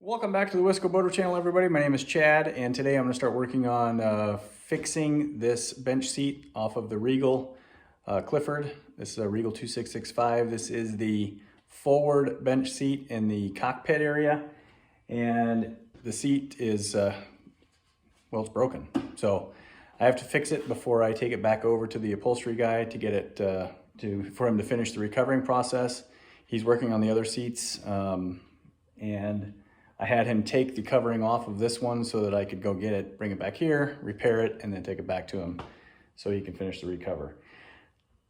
Welcome back to the Wisco Boater channel, everybody. My name is Chad, and today I'm going to start working on fixing this bench seat off of the Regal Clifford. This is a Regal 2665. This is the forward bench seat in the cockpit area, and the seat is, well, it's broken. So I have to fix it before I take it back over to the upholstery guy to get it, for him to finish the recovering process. He's working on the other seats, and I had him take the covering off of this one so that I could go get it, bring it back here, repair it, and then take it back to him so he can finish the recover.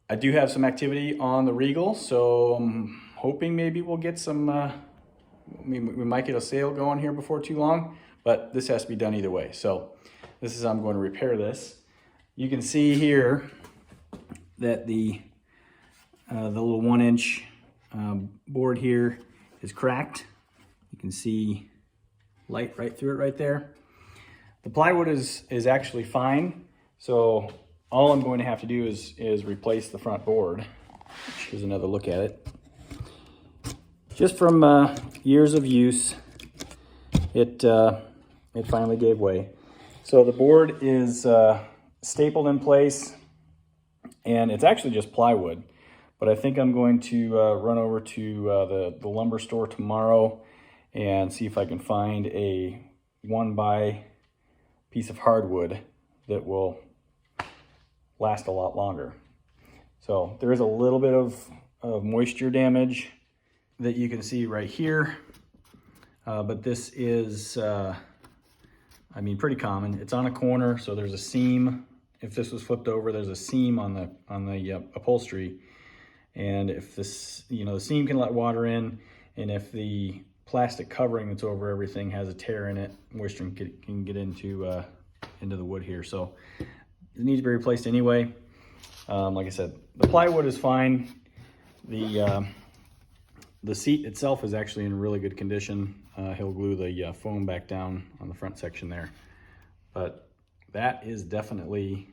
I do have some activity on the Regal, so I'm hoping maybe we'll get some, we might get a sale going here before too long, but this has to be done either way. So this is how I'm going to repair this. You can see here that the little 1-inch board here is cracked. You can see light right through it right there. The plywood is actually fine. So all I'm going to have to do is replace the front board. Here's another look at it. Just from years of use, it finally gave way. So the board is stapled in place, and it's actually just plywood. But I think I'm going to run over to the lumber store tomorrow and see if I can find a 1x piece of hardwood that will last a lot longer. So there is a little bit of moisture damage that you can see right here, but this is, I mean, pretty common. It's on a corner, so there's a seam. If this was flipped over, there's a seam on the upholstery, and if this, the seam can let water in, and if the plastic covering that's over everything has a tear in it, moisture can get into the wood here. So it needs to be replaced anyway. Like I said, the plywood is fine. The seat itself is actually in really good condition. He'll glue the foam back down on the front section there, but that is definitely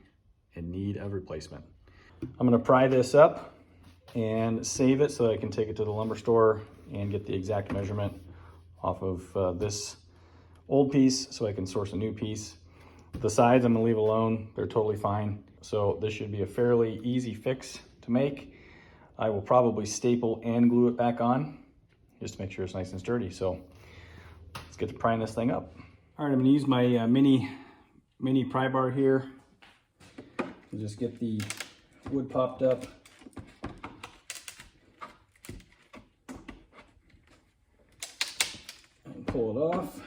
in need of replacement. I'm going to pry this up and save it so that I can take it to the lumber store and get the exact measurement off of this old piece so I can source a new piece. The sides I'm gonna leave alone, they're totally fine. So this should be a fairly easy fix to make. I will probably staple and glue it back on just to make sure it's nice and sturdy. So let's get to prying this thing up. All right, I'm gonna use my mini pry bar here. I'll just get the wood popped up. Pull it off.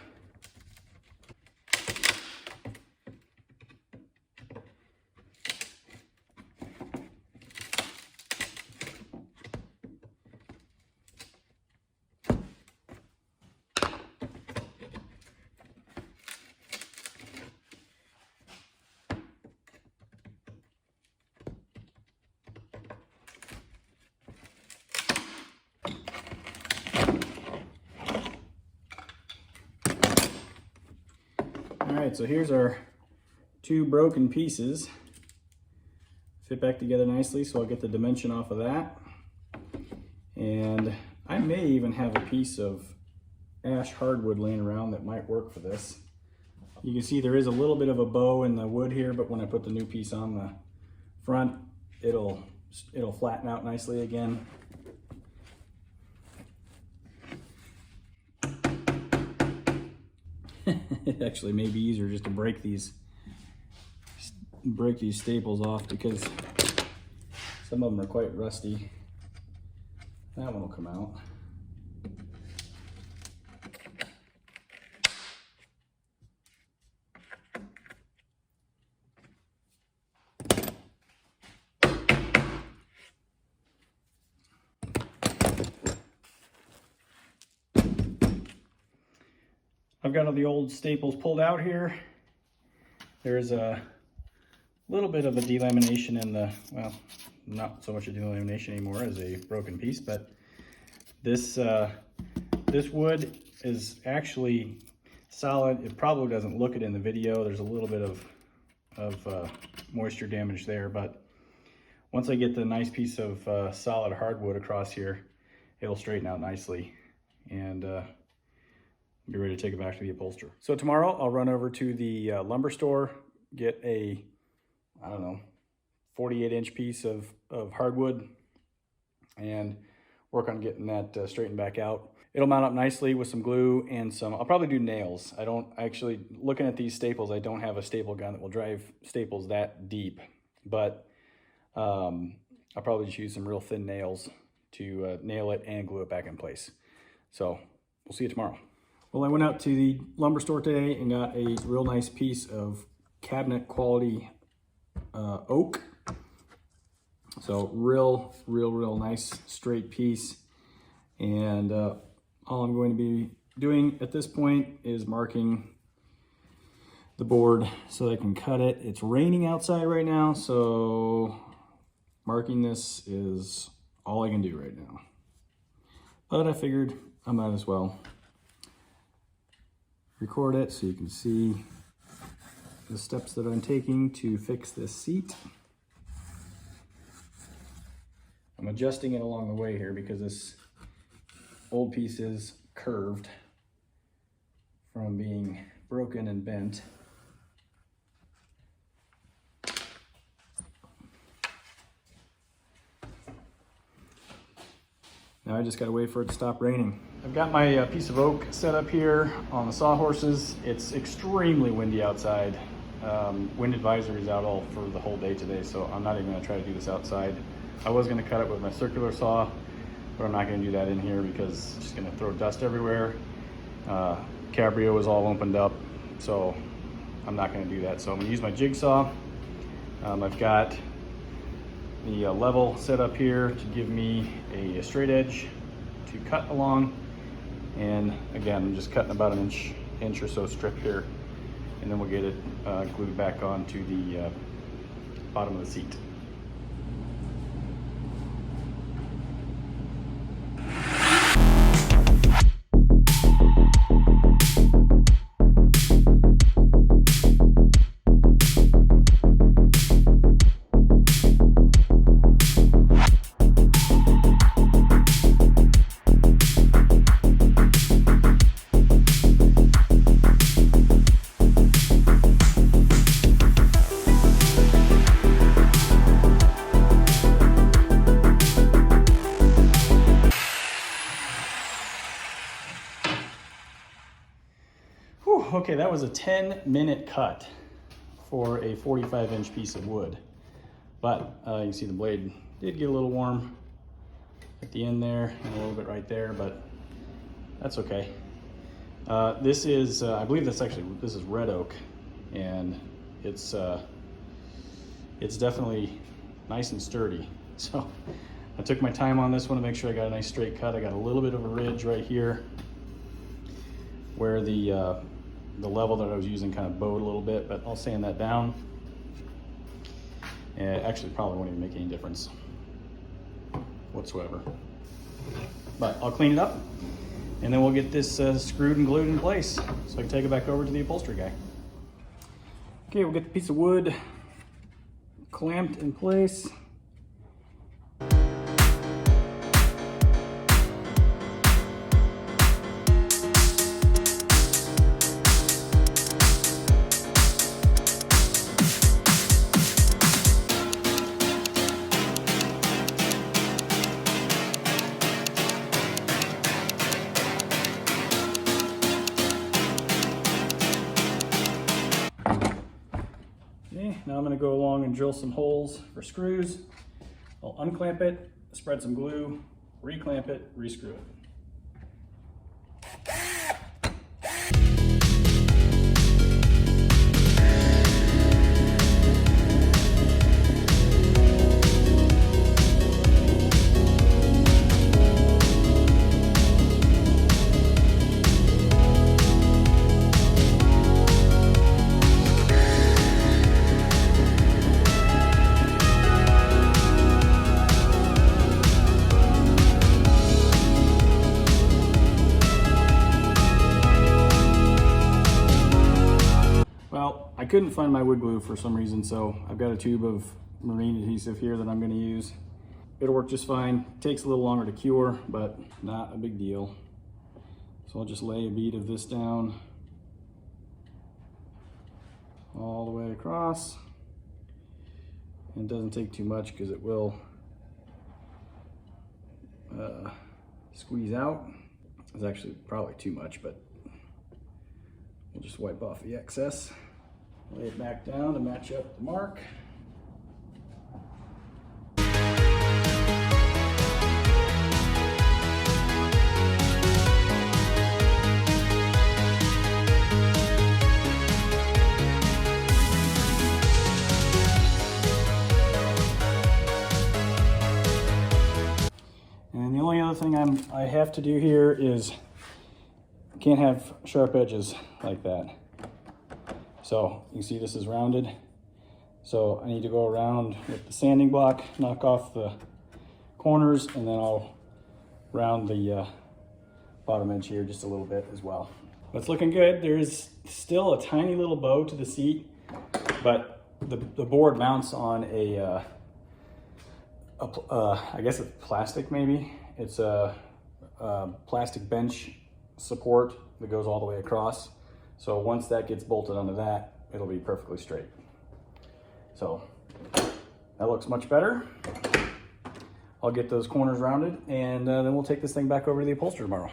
All right, so here's our two broken pieces. Fit back together nicely, so I'll get the dimension off of that. And I may even have a piece of ash hardwood laying around that might work for this. You can see there is a little bit of a bow in the wood here, but when I put the new piece on the front, it'll flatten out nicely again. It actually may be easier just to break these staples off because some of them are quite rusty. That one will come out. I've got all the old staples pulled out here. There's a little bit of a delamination in the, well, not so much a delamination anymore as a broken piece, but this wood is actually solid. It probably doesn't look it in the video. There's a little bit of moisture damage there, but once I get the nice piece of solid hardwood across here, it'll straighten out nicely. And be ready to take it back to the upholsterer. So tomorrow I'll run over to the lumber store, get a, I don't know, 48-inch piece of hardwood and work on getting that straightened back out. It'll mount up nicely with some glue and I'll probably do nails. I don't actually, looking at these staples, I don't have a staple gun that will drive staples that deep, but I'll probably just use some real thin nails to nail it and glue it back in place. So we'll see you tomorrow. Well, I went out to the lumber store today and got a real nice piece of cabinet quality oak. So real nice straight piece. And all I'm going to be doing at this point is marking the board so I can cut it. It's raining outside right now, so marking this is all I can do right now. But I figured I might as well record it so you can see the steps that I'm taking to fix this seat. I'm adjusting it along the way here because this old piece is curved from being broken and bent. Now I just gotta wait for it to stop raining. I've got my piece of oak set up here on the sawhorses. It's extremely windy outside. Wind advisory is out all for the whole day today, so I'm not even gonna try to do this outside. I was gonna cut it with my circular saw, but I'm not gonna do that in here because it's just gonna throw dust everywhere. Cabrio is all opened up, so I'm not gonna do that. So I'm gonna use my jigsaw. I've got the level set up here to give me a straight edge to cut along. And again, I'm just cutting about an inch or so strip here, and then we'll get it glued back onto the bottom of the seat. Okay, that was a 10-minute cut for a 45-inch piece of wood. But you can see the blade did get a little warm at the end there and a little bit right there, but that's okay. This is, I believe this is red oak, and it's definitely nice and sturdy. So I took my time on this one to make sure I got a nice straight cut. I got a little bit of a ridge right here where the level that I was using kind of bowed a little bit, but I'll sand that down. And it actually probably won't even make any difference whatsoever. But I'll clean it up, and then we'll get this screwed and glued in place so I can take it back over to the upholstery guy. Okay, we'll get the piece of wood clamped in place. Now I'm going to go along and drill some holes for screws. I'll unclamp it, spread some glue, reclamp it, rescrew it. I couldn't find my wood glue for some reason, so I've got a tube of marine adhesive here that I'm going to use. It'll work just fine. Takes a little longer to cure, but not a big deal. So So I'll just lay a bead of this down all the way across. And it doesn't take too much because it will squeeze out. It's actually probably too much, but we'll just wipe off the excess. Lay it back down to match up the mark. And the only other thing I have to do here is can't have sharp edges like that. So you see this is rounded. So I need to go around with the sanding block, knock off the corners, and then I'll round the bottom edge here just a little bit as well. But it's looking good. There is still a tiny little bow to the seat, but the board mounts on I guess it's plastic maybe. It's a plastic bench support that goes all the way across. So once that gets bolted onto that, it'll be perfectly straight. So that looks much better. I'll get those corners rounded, and then we'll take this thing back over to the upholsterer tomorrow.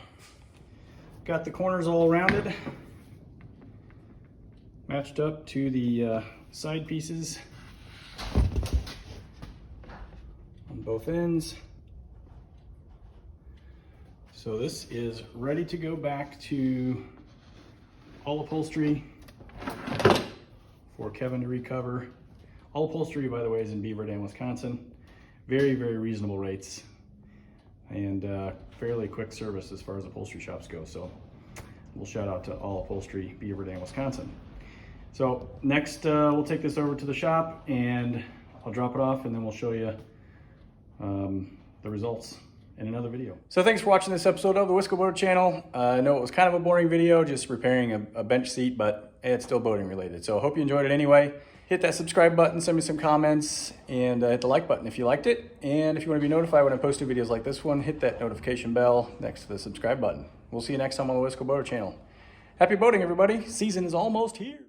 Got the corners all rounded, matched up to the side pieces on both ends. So this is ready to go back to All Upholstery for Kevin to recover. All Upholstery, by the way, is in Beaver Dam, Wisconsin. Very, very reasonable rates and fairly quick service as far as upholstery shops go. So we'll shout out to All Upholstery, Beaver Dam, Wisconsin. So next we'll take this over to the shop and I'll drop it off, and then we'll show you the results in another video. So thanks for watching this episode of the Wisco Boater channel. I know it was kind of a boring video, just repairing a bench seat, but it's still boating related. So I hope you enjoyed it anyway. Hit that subscribe button, send me some comments, and hit the like button if you liked it. And if you want to be notified when I post new videos like this one, hit that notification bell next to the subscribe button. We'll see you next time on the Wisco Boater channel. Happy boating, everybody. Season is almost here.